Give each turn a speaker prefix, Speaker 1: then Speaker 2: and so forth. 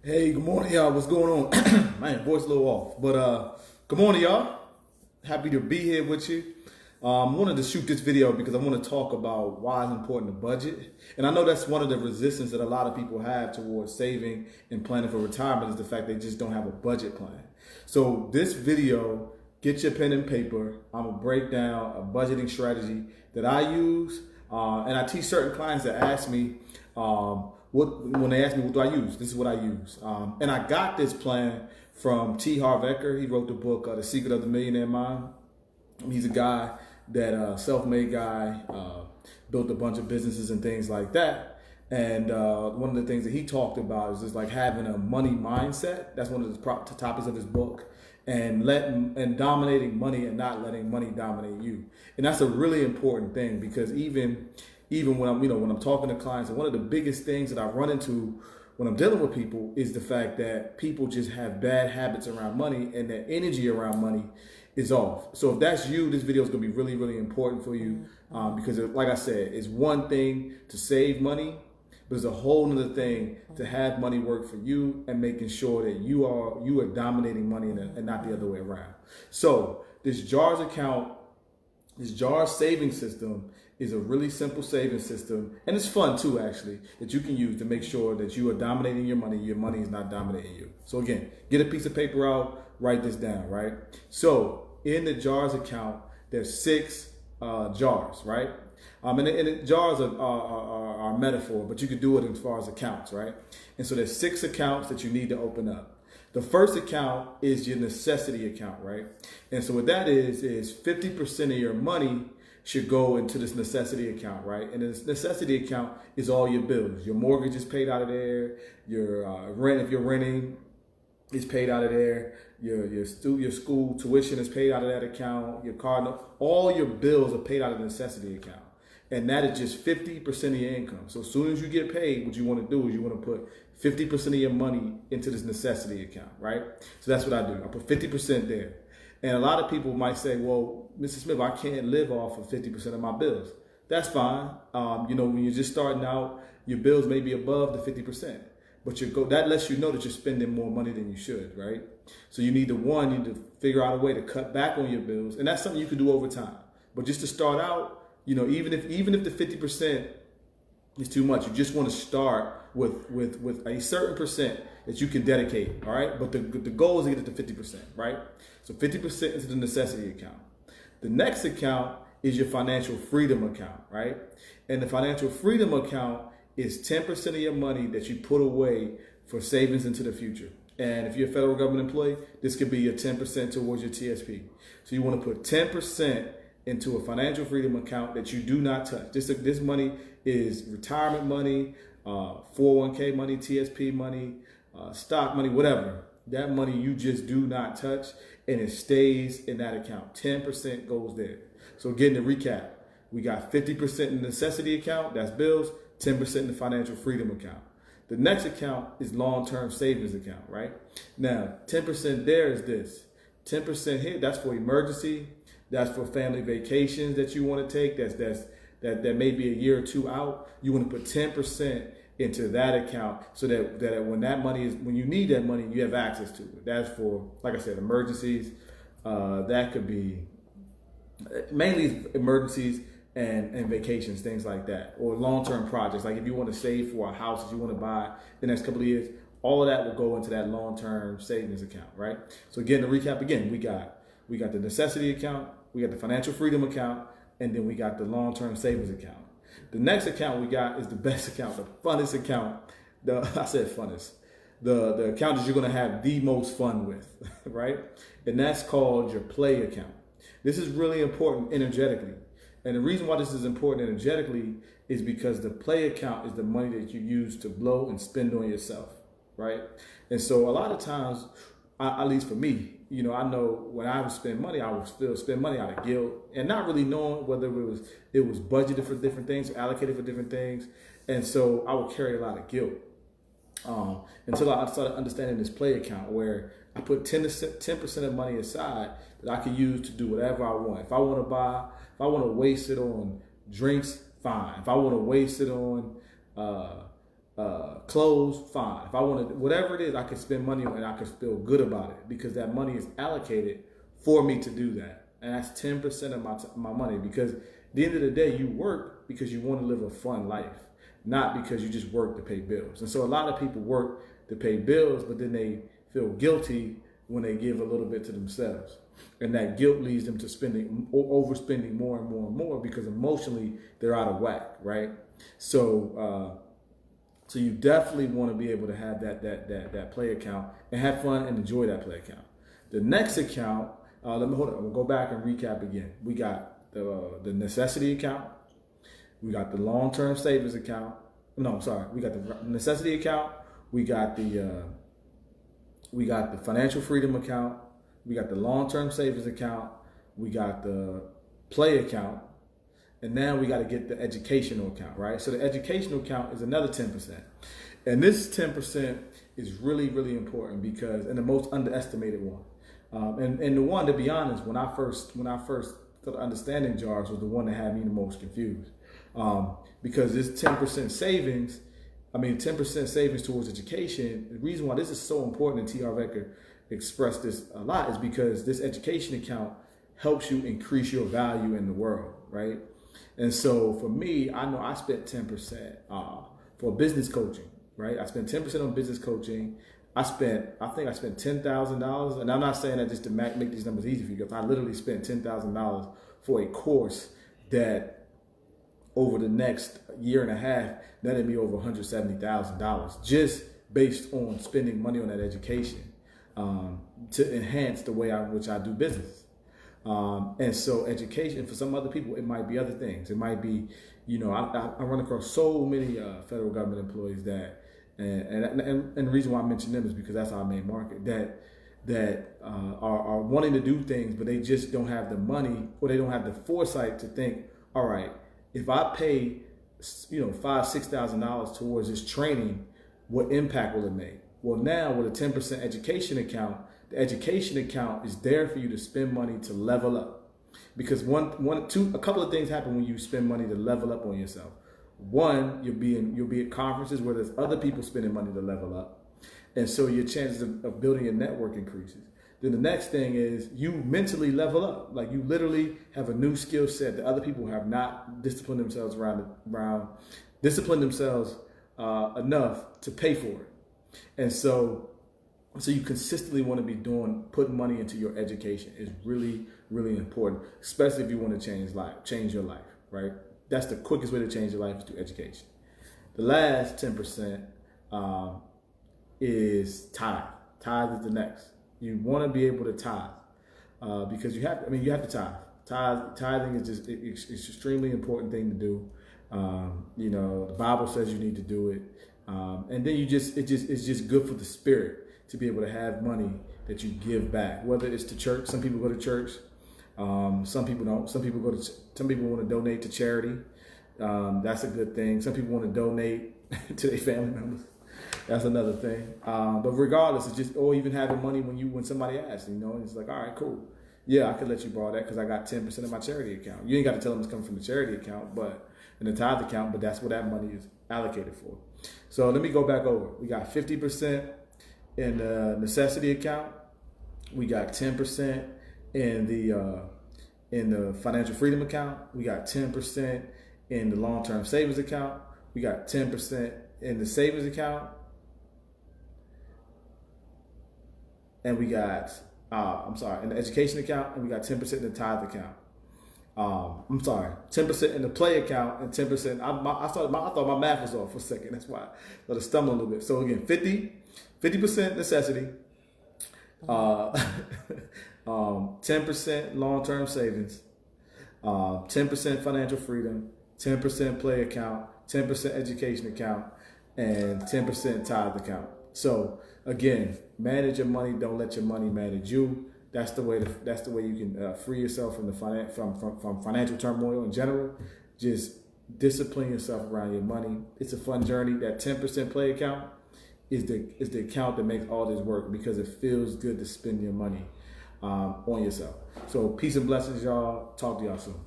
Speaker 1: Hey, good morning, y'all. What's going on? Man, voice a little off. But good morning, y'all. Happy to be here with you. Wanted to shoot this video because I want to talk about why it's important to budget. And I know that's one of the resistance that a lot of people have towards saving and planning for retirement is the fact they just don't have a budget plan. So this video, get your pen and paper. I'm going to break down a budgeting strategy that I use. And I teach certain clients that ask me, when they ask me what do I use, this is what I use. And I got this plan from T. Harv Eker. He wrote the book, The Secret of the Millionaire Mind. He's a guy that self-made guy, built a bunch of businesses and things like that. And one of the things that he talked about is just like having a money mindset. That's one of the topics of his book. And dominating money and not letting money dominate you. And that's a really important thing because even when I'm talking to clients, and one of the biggest things that I run into when I'm dealing with people is the fact that people just have bad habits around money and their energy around money is off. So if that's you, this video is going to be really, really important for you because like I said, it's one thing to save money, but it's a whole other thing to have money work for you and making sure that you are dominating money and not the other way around. So this JARS account, this JARS saving system is a really simple saving system, and it's fun too, actually, that you can use to make sure that you are dominating your money is not dominating you. So again, get a piece of paper out, write this down, right? So in the JARS account, there's 6 jars, right? And jars are a metaphor, but you could do it as far as accounts, right? And so there's 6 accounts that you need to open up. The first account is your necessity account, right? And so what that is 50% of your money should go into this necessity account, right? And this necessity account is all your bills. Your mortgage is paid out of there. Your rent, if you're renting, is paid out of there. Your school tuition is paid out of that account. Your car note, all your bills are paid out of the necessity account. And that is just 50% of your income. So as soon as you get paid, what you want to do is you want to put 50% of your money into this necessity account, right? So that's what I do. I put 50% there. And a lot of people might say, well, Mr. Smith, I can't live off of 50% of my bills. That's fine. When you're just starting out, your bills may be above the 50%. But that lets you know that you're spending more money than you should, right? So you need to figure out a way to cut back on your bills. And that's something you can do over time. But just to start out, even if the 50% is too much, you just want to start with a certain percent that you can dedicate, all right? But the goal is to get it to 50%, right? So 50% is the necessity account. The next account is your financial freedom account, right? And the financial freedom account is 10% of your money that you put away for savings into the future. And if you're a federal government employee, this could be your 10% towards your TSP. So you want to put 10% into a financial freedom account that you do not touch. This money is retirement money, 401k money, TSP money, stock money, whatever. That money you just do not touch, and it stays in that account. 10% goes there. So again, to recap, we got 50% in the necessity account, that's bills, 10% in the financial freedom account. The next account is long-term savings account, right? Now, 10% there is this. 10% here, that's for emergency. That's for family vacations that you want to take. That may be a year or two out. You want to put 10% into that account so that when you need that money, you have access to it. That's for, like I said, emergencies. That could be mainly emergencies and vacations, things like that, or long-term projects. Like if you want to save for a house that you want to buy the next couple of years, all of that will go into that long-term savings account, right? So again, to recap, we got the necessity account, we got the financial freedom account, and then we got the long-term savings account. The next account we got is the best account, the funnest account. I said funnest. The account that you're going to have the most fun with, right? And that's called your play account. This is really important energetically. And the reason why this is important energetically is because the play account is the money that you use to blow and spend on yourself, right? And so a lot of times, at least for me, I know when I would spend money, I would still spend money out of guilt and not really knowing whether it was budgeted for different things, allocated for different things. And so I would carry a lot of guilt until I started understanding this play account where I put 10% of money aside that I can use to do whatever I want. If I want to waste it on drinks, fine. If I want to waste it on clothes, fine. If I wanted, whatever it is, I can spend money on it and I can feel good about it because that money is allocated for me to do that. And that's 10% of my money, because at the end of the day, you work because you want to live a fun life, not because you just work to pay bills. And so a lot of people work to pay bills, but then they feel guilty when they give a little bit to themselves. And that guilt leads them to spending, overspending more and more and more, because emotionally they're out of whack, right? So you definitely want to be able to have that play account and have fun and enjoy that play account. The next account, we'll go back and recap again. We got the necessity account. We got the long-term savings account. No, I'm sorry. We got the necessity account. We got the financial freedom account. We got the long-term savings account. We got the play account. And now we got to get the educational account, right? So the educational account is another 10%. And this 10% is really, really important because, and the most underestimated one. And the one, to be honest, when I first started understanding JARS, was the one that had me the most confused. Because this 10% savings, 10% savings towards education, the reason why this is so important, and T.R. Vecker expressed this a lot, is because this education account helps you increase your value in the world, right? And so for me, I know I spent 10% for business coaching, right? I spent 10% on business coaching. I think I spent $10,000, and I'm not saying that just to make these numbers easy for you, because I literally spent $10,000 for a course that over the next year and a half netted me over $170,000 just based on spending money on that education to enhance the way in which I do business. And so education, for some other people, it might be other things. It might be, I run across so many federal government employees that, and the reason why I mention them is because that's our main market, that are wanting to do things, but they just don't have the money, or they don't have the foresight to think, all right, if I pay, $5,000-$6,000 towards this training, what impact will it make? Well, now with a 10% education account, the education account is there for you to spend money to level up. Because a couple of things happen when you spend money to level up on yourself. One, you'll be at conferences where there's other people spending money to level up. And so your chances of building a network increases. Then the next thing is you mentally level up. Like, you literally have a new skill set that other people have not disciplined themselves enough to pay for it. And so you consistently want to be putting money into your education is really, really important, especially if you want to change your life, right? That's the quickest way to change your life, is through education. The last 10% is tithe. Tithe is the next. You want to be able to tithe because you have to tithe. Tithing is just it's an extremely important thing to do. The Bible says you need to do it, and then it's just good for the spirit to be able to have money that you give back. Whether it's to church, some people go to church, some people don't. Some people want to donate to charity. That's a good thing. Some people want to donate to their family members. That's another thing. But regardless, it's just, or even having money when somebody asks, and it's like, all right, cool. Yeah, I could let you borrow that because I got 10% of my charity account. You ain't got to tell them it's coming from the charity account, but in the tithe account, but that's what that money is allocated for. So let me go back over. We got 50% in the necessity account. We got 10% in the financial freedom account. We got 10% in the long-term savings account. We got 10% in the savings account. And we got, in the education account, and we got 10% in the tithe account. 10% in the play account, and 10%. I thought my math was off for a second. That's why I started stumbling a little bit. So again, 50% necessity, 10% long-term savings, 10% financial freedom, 10% play account, 10% education account, and 10% tithe account. So again, manage your money. Don't let your money manage you. That's the way you can free yourself from from financial turmoil in general. Just discipline yourself around your money. It's a fun journey. That 10% play account is the account that makes all this work, because it feels good to spend your money on yourself. So peace and blessings, y'all. Talk to y'all soon.